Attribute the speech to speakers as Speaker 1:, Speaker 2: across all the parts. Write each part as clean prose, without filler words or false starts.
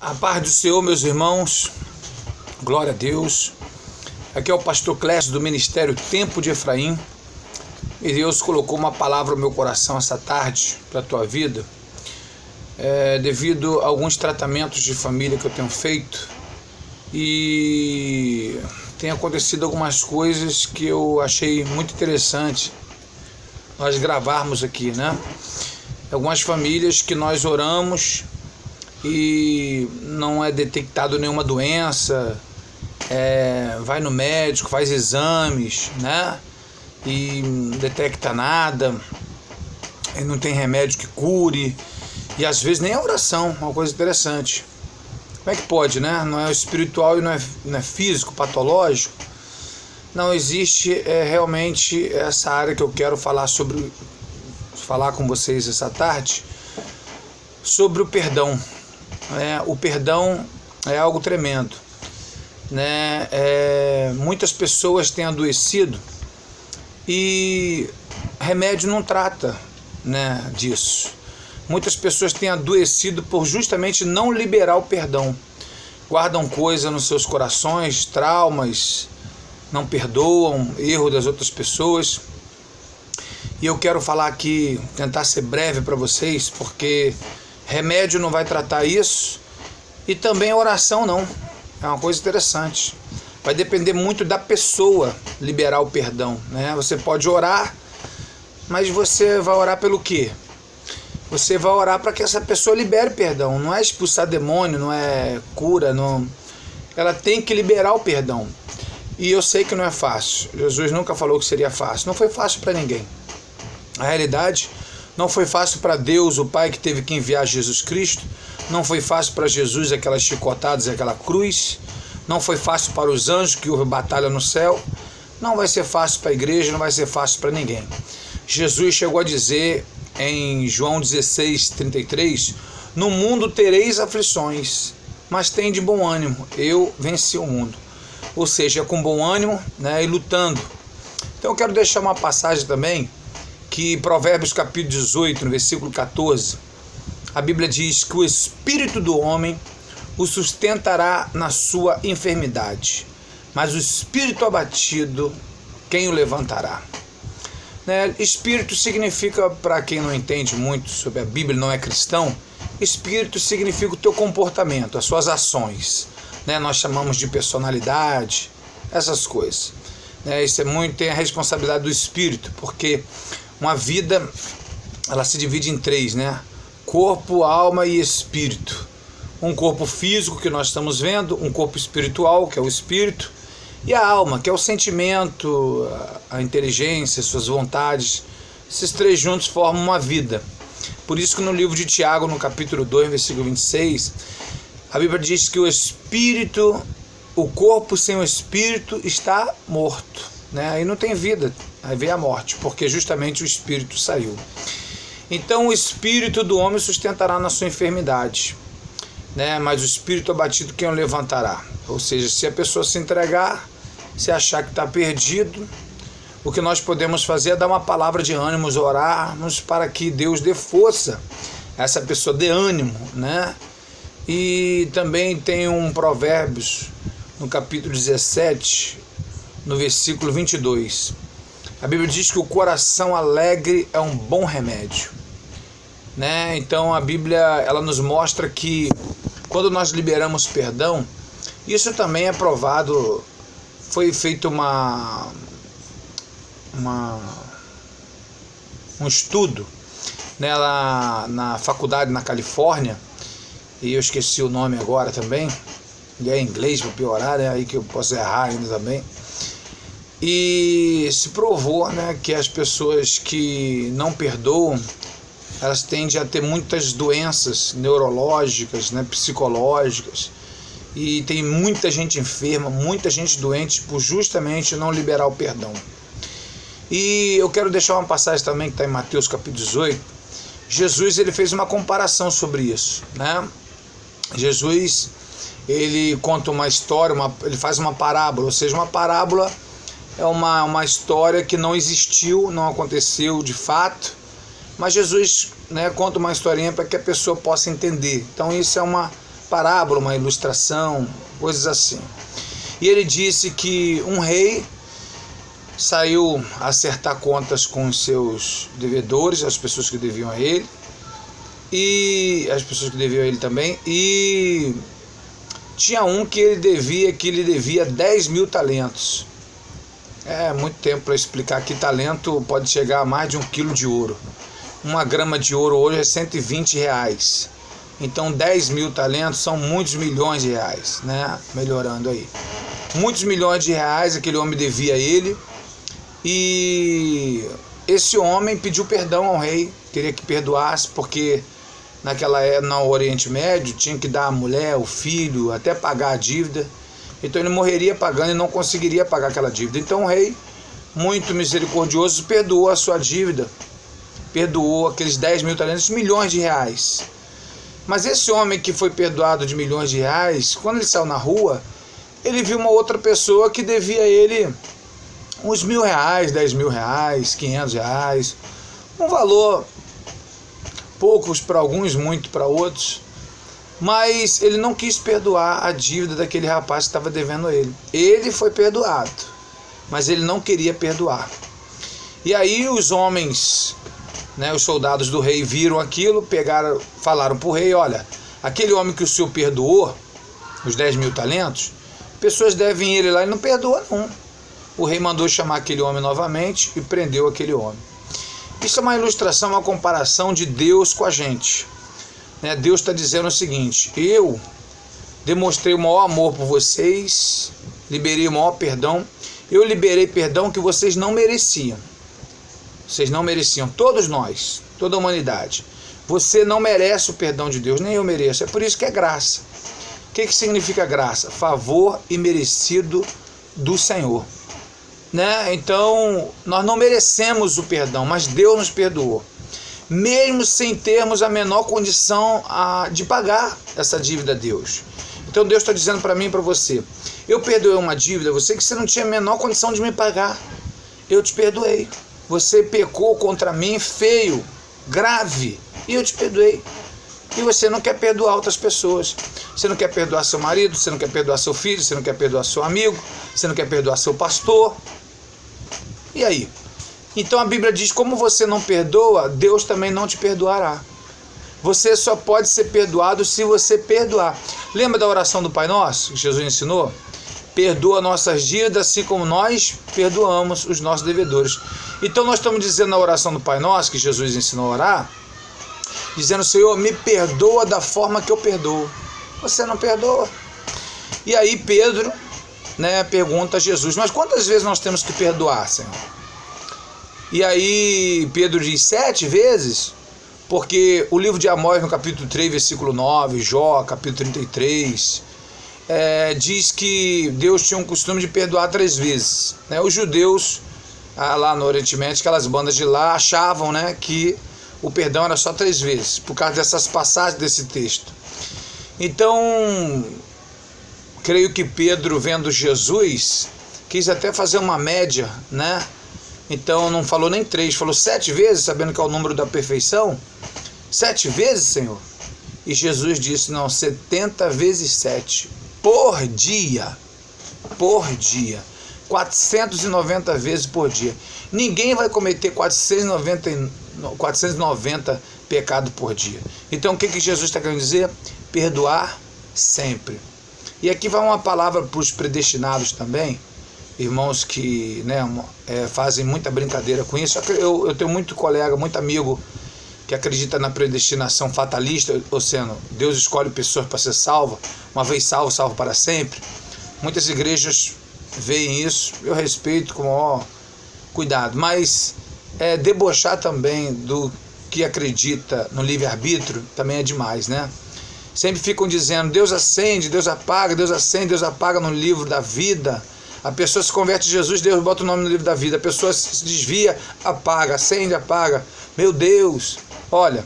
Speaker 1: A paz do Senhor, meus irmãos, glória a Deus. Aqui é o pastor Clécio do Ministério Tempo de Efraim. E Deus colocou uma palavra no meu coração essa tarde para a tua vida, devido a alguns tratamentos de família que eu tenho feito. E tem acontecido algumas coisas que eu achei muito interessante nós gravarmos aqui, né? Algumas famílias que nós oramos e não é detectado nenhuma doença, vai no médico, faz exames, né? E não detecta nada, e não tem remédio que cure, e às vezes nem a oração, uma coisa interessante. Como é que pode, né? Não é espiritual e não é físico, patológico. Não existe realmente essa área que eu quero falar com vocês essa tarde, sobre o perdão. O perdão é algo tremendo, né? Muitas pessoas têm adoecido e remédio não trata, né, disso. Muitas pessoas têm adoecido por justamente não liberar o perdão. Guardam coisa nos seus corações, traumas, não perdoam erro das outras pessoas. E eu quero falar aqui, tentar ser breve para vocês, porque remédio não vai tratar isso, e também a oração não. É uma coisa interessante. Vai depender muito da pessoa liberar o perdão, né? Você pode orar, mas você vai orar pelo quê? Você vai orar para que essa pessoa libere perdão. Não é expulsar demônio, não é cura, não. Ela tem que liberar o perdão. E eu sei que não é fácil. Jesus nunca falou que seria fácil. Não foi fácil para ninguém. A realidade, não foi fácil para Deus, o Pai, que teve que enviar Jesus Cristo. Não foi fácil para Jesus aquelas chicotadas e aquela cruz. Não foi fácil para os anjos, que houve batalha no céu. Não vai ser fácil para a igreja, não vai ser fácil para ninguém. Jesus chegou a dizer em João 16:33: no mundo tereis aflições, mas tende bom ânimo, eu venci o mundo. Ou seja, com bom ânimo, né, e lutando. Então eu quero deixar uma passagem também, que Provérbios capítulo 18, no versículo 14, a Bíblia diz que o espírito do homem o sustentará na sua enfermidade, mas o espírito abatido, quem o levantará? Né? Espírito significa, para quem não entende muito sobre a Bíblia, não é cristão, espírito significa o teu comportamento, as suas ações, né? Nós chamamos de personalidade, essas coisas, né? Isso tem a responsabilidade do espírito, porque uma vida, ela se divide em três, né? Corpo, alma e espírito. Um corpo físico, que nós estamos vendo, um corpo espiritual, que é o espírito, e a alma, que é o sentimento, a inteligência, suas vontades. Esses três juntos formam uma vida. Por isso que no livro de Tiago, no capítulo 2, versículo 26, a Bíblia diz que o corpo sem o espírito está morto, né? Aí não tem vida, aí vem a morte, porque justamente o espírito saiu. Então o espírito do homem sustentará na sua enfermidade, né? Mas o espírito abatido, quem o levantará? Ou seja, se a pessoa se entregar, se achar que está perdido, o que nós podemos fazer é dar uma palavra de ânimo, orarmos para que Deus dê força a essa pessoa, dê ânimo, né? E também tem um Provérbios, no capítulo 17, no versículo 22. A Bíblia diz que o coração alegre é um bom remédio, né? Então a Bíblia, ela nos mostra que quando nós liberamos perdão, isso também é provado. Foi feito um estudo, né, lá na faculdade na Califórnia, e eu esqueci o nome agora também, ele é em inglês para piorar, né, aí que eu posso errar ainda também. E se provou, né, que as pessoas que não perdoam, elas tendem a ter muitas doenças neurológicas, né, psicológicas, e tem muita gente enferma, muita gente doente por justamente não liberar o perdão. E eu quero deixar uma passagem também que está em Mateus capítulo 18. Jesus, ele fez uma comparação sobre isso, né? Jesus, ele conta uma história, ele faz uma parábola, ou seja, uma parábola é uma história que não existiu, não aconteceu de fato, mas Jesus, né, conta uma historinha para que a pessoa possa entender. Então isso é uma parábola, uma ilustração, coisas assim. E ele disse que um rei saiu a acertar contas com os seus devedores, as pessoas que deviam a ele, e as pessoas que deviam a ele também, e tinha um que lhe devia 10 mil talentos. É muito tempo para explicar que talento pode chegar a mais de 1 quilo de ouro. 1 grama de ouro hoje é 120 reais. Então 10 mil talentos são muitos milhões de reais, né? Melhorando aí. Muitos milhões de reais aquele homem devia a ele. E esse homem pediu perdão ao rei, queria que perdoasse, porque naquela época, no Oriente Médio, tinha que dar a mulher, o filho, até pagar a dívida. Então ele morreria pagando e não conseguiria pagar aquela dívida. Então o rei, muito misericordioso, perdoou a sua dívida, perdoou aqueles 10 mil talentos, milhões de reais. Mas esse homem que foi perdoado de milhões de reais, quando ele saiu na rua, ele viu uma outra pessoa que devia a ele uns 1.000 reais, 10 mil reais, 500 reais, um valor, poucos para alguns, muito para outros, mas ele não quis perdoar a dívida daquele rapaz que estava devendo a ele. Ele foi perdoado, mas ele não queria perdoar. E aí os homens, né, os soldados do rei viram aquilo, falaram para o rei: olha, aquele homem que o senhor perdoou, os 10 mil talentos, pessoas devem ele lá e não perdoa não. O rei mandou chamar aquele homem novamente e prendeu aquele homem. Isso é uma ilustração, uma comparação de Deus com a gente. Deus está dizendo o seguinte: eu demonstrei o maior amor por vocês, liberei o maior perdão, eu liberei perdão que vocês não mereciam. Vocês não mereciam, todos nós, toda a humanidade. Você não merece o perdão de Deus, nem eu mereço. É por isso que é graça. O que significa graça? Favor imerecido do Senhor. Então, nós não merecemos o perdão, mas Deus nos perdoou, mesmo sem termos a menor condição de pagar essa dívida a Deus. Então Deus está dizendo para mim e para você: eu perdoei uma dívida, você que você não tinha a menor condição de me pagar, eu te perdoei. Você pecou contra mim feio, grave, e eu te perdoei. E você não quer perdoar outras pessoas. Você não quer perdoar seu marido, você não quer perdoar seu filho, você não quer perdoar seu amigo, você não quer perdoar seu pastor. E aí? Então a Bíblia diz: como você não perdoa, Deus também não te perdoará. Você só pode ser perdoado se você perdoar. Lembra da oração do Pai Nosso, que Jesus ensinou? Perdoa nossas dívidas, assim como nós perdoamos os nossos devedores. Então nós estamos dizendo na oração do Pai Nosso, que Jesus ensinou a orar, dizendo: Senhor, me perdoa da forma que eu perdoo. Você não perdoa. E aí Pedro, pergunta a Jesus: mas quantas vezes nós temos que perdoar, Senhor? E aí Pedro diz: 7 vezes, porque o livro de Amós, no capítulo 3, versículo 9, Jó, capítulo 33, diz que Deus tinha um costume de perdoar 3 vezes. Os judeus, lá no Oriente Médio, aquelas bandas de lá, achavam que o perdão era só 3 vezes, por causa dessas passagens desse texto. Então, creio que Pedro, vendo Jesus, quis até fazer uma média, Então não falou nem 3, falou 7 vezes, sabendo que é o número da perfeição. 7 vezes, Senhor? E Jesus disse: não, 70 vezes 7, por dia. Por dia. 490 vezes por dia. Ninguém vai cometer 490 pecados por dia. Então o que Jesus está querendo dizer? Perdoar sempre. E aqui vai uma palavra para os predestinados também, irmãos que fazem muita brincadeira com isso. Eu tenho muito colega, muito amigo que acredita na predestinação fatalista, ou seja, Deus escolhe pessoas para ser salva, uma vez salvo, salvo para sempre. Muitas igrejas veem isso, eu respeito com o maior cuidado, mas debochar também do que acredita no livre-arbítrio também é demais, Sempre ficam dizendo: Deus acende, Deus apaga, Deus acende, Deus apaga no livro da vida. A pessoa se converte a Jesus, Deus bota o nome no livro da vida. A pessoa se desvia, apaga, acende, apaga. Meu Deus! Olha,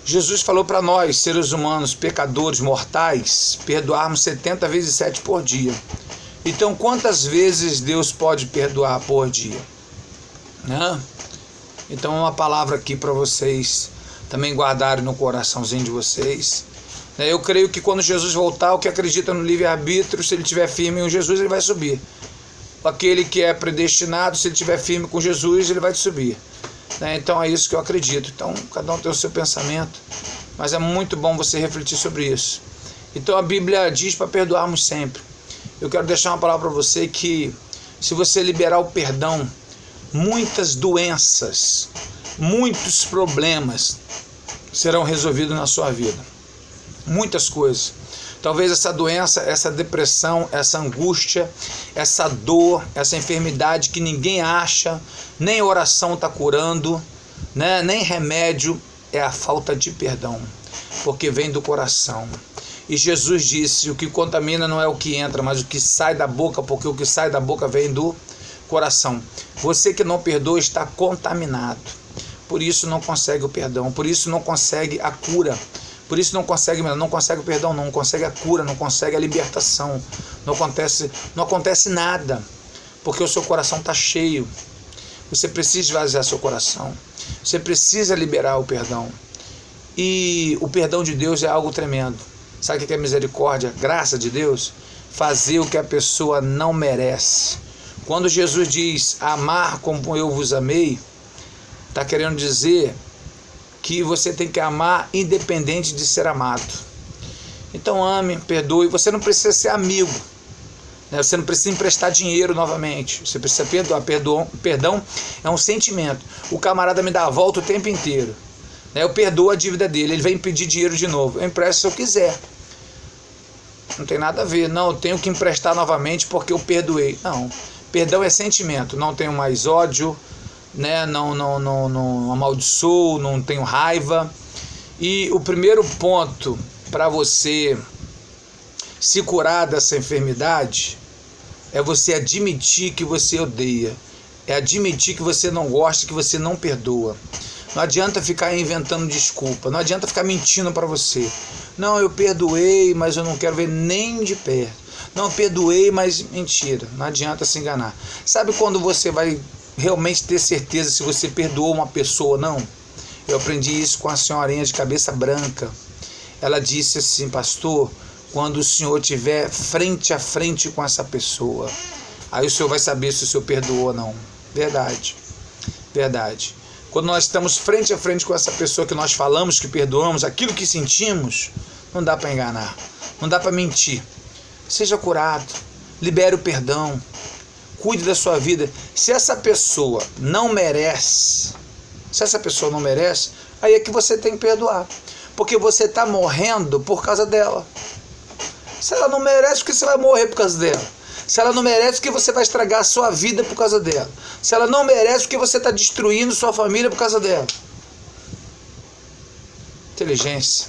Speaker 1: Jesus falou para nós, seres humanos, pecadores, mortais, perdoarmos 70 vezes 7 por dia. Então, quantas vezes Deus pode perdoar por dia? Então, uma palavra aqui para vocês também guardarem no coraçãozinho de vocês. Eu creio que quando Jesus voltar, o que acredita no livre-arbítrio, se ele estiver firme em Jesus, ele vai subir. Aquele que é predestinado, se ele estiver firme com Jesus, ele vai subir. Então é isso que eu acredito. Então cada um tem o seu pensamento, mas é muito bom você refletir sobre isso. Então a Bíblia diz para perdoarmos sempre. Eu quero deixar uma palavra para você que se você liberar o perdão, muitas doenças, muitos problemas serão resolvidos na sua vida. Muitas coisas. Talvez essa doença, essa depressão, essa angústia, essa dor, essa enfermidade que ninguém acha, nem oração está curando, né? Nem remédio, é a falta de perdão, porque vem do coração. E Jesus disse, o que contamina não é o que entra, mas o que sai da boca, porque o que sai da boca vem do coração. Você que não perdoa está contaminado, por isso não consegue o perdão, por isso não consegue a cura. Por isso não consegue o perdão, não consegue a cura, não consegue a libertação, não acontece nada, porque o seu coração está cheio. Você precisa esvaziar seu coração, você precisa liberar o perdão. E o perdão de Deus é algo tremendo. Sabe o que é misericórdia? Graça de Deus? Fazer o que a pessoa não merece. Quando Jesus diz amar como eu vos amei, está querendo dizer que você tem que amar independente de ser amado. Então ame, perdoe. Você não precisa ser amigo, né? Você não precisa emprestar dinheiro novamente. Você precisa perdoar. Perdão é um sentimento. O camarada me dá a volta o tempo inteiro, né? Eu perdoo a dívida dele, ele vem pedir dinheiro de novo. Eu empresto se eu quiser. Não tem nada a ver. Não, eu tenho que emprestar novamente porque eu perdoei. Não. Perdão é sentimento. Não tenho mais ódio, né? Não amaldiçoo, não tenho raiva. E o primeiro ponto para você se curar dessa enfermidade é você admitir que você odeia, é admitir que você não gosta, que você não perdoa. Não adianta ficar inventando desculpa, não adianta ficar mentindo para você. Não, eu perdoei, mas eu não quero ver nem de perto. Não, perdoei, mas mentira, não adianta se enganar. Sabe quando você vai realmente ter certeza se você perdoou uma pessoa ou não? Eu aprendi isso com a senhorinha de cabeça branca. Ela disse assim: pastor, quando o senhor estiver frente a frente com essa pessoa, aí o senhor vai saber se o senhor perdoou ou não. Verdade, verdade. Quando nós estamos frente a frente com essa pessoa que nós falamos que perdoamos, aquilo que sentimos, não dá para enganar, não dá para mentir. Seja curado, libere o perdão, cuide da sua vida. Se essa pessoa não merece, aí é que você tem que perdoar, porque você está morrendo por causa dela. Se ela não merece, porque você vai morrer por causa dela. Se ela não merece, porque você vai estragar a sua vida por causa dela. Se ela não merece, porque você está destruindo sua família por causa dela. Inteligência.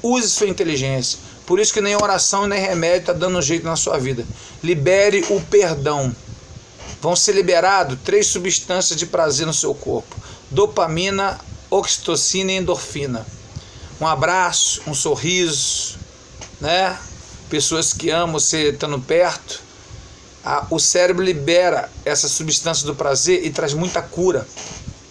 Speaker 1: Use sua inteligência. Por isso que nem oração nem remédio está dando jeito na sua vida. Libere o perdão. Vão ser liberados 3 substâncias de prazer no seu corpo: dopamina, oxitocina e endorfina. Um abraço, um sorriso, né? Pessoas que amam você estando perto. O cérebro libera essa substância do prazer e traz muita cura.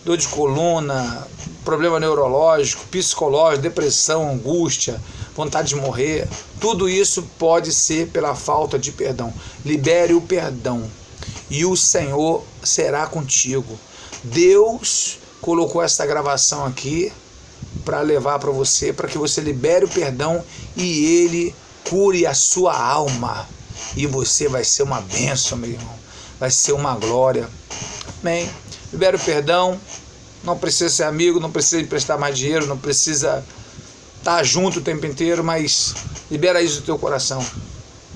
Speaker 1: Dor de coluna, problema neurológico, psicológico, depressão, angústia, vontade de morrer. Tudo isso pode ser pela falta de perdão. Libere o perdão e o Senhor será contigo. Deus colocou essa gravação aqui para levar para você, para que você libere o perdão e Ele cure a sua alma. E você vai ser uma bênção, meu irmão. Vai ser uma glória. Amém. Libere o perdão. Não precisa ser amigo, não precisa emprestar mais dinheiro, não precisa estar junto o tempo inteiro, mas libera isso do teu coração.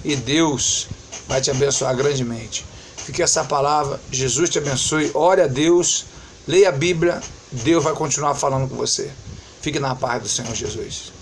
Speaker 1: E Deus vai te abençoar grandemente. Fique essa palavra. Jesus te abençoe. Ore a Deus. Leia a Bíblia. Deus vai continuar falando com você. Fique na paz do Senhor Jesus.